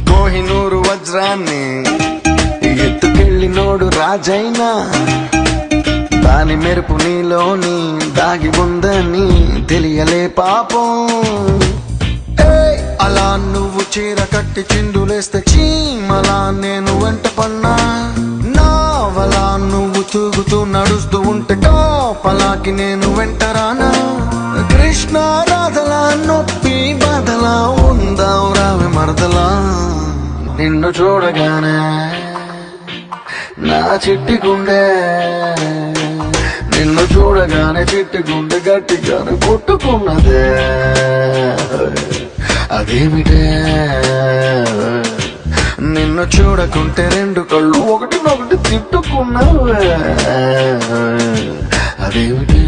కోహినూరు వజ్రాన్ని ఎత్తుకెళ్ళినోడు రాజైనా దాని మెరుపు నీలోని దాగి ఉందని తెలియలే పాపం. అలా నువ్వు చీర కట్టి చిందులేస్తే చీమలా నేను వెంట పన్నా, నావలా నువ్వు తూగుతూ నడుస్తూ ఉంటే టాపలాకి నేను వెంటరానా. కృష్ణ రాధలా నొప్పి బాధలా ఉందావు రావే మరదలా. నిన్ను చూడగానే నా చిట్టి గుండె, నిన్ను చూడగానే చిట్టి గుండె గట్టిగానే కొట్టుకున్నదే. అదేమిటే నిన్ను చూడకుంటే రెండు కళ్ళు ఒకటినొకటి తిట్టుకున్నావే. అదేమిటే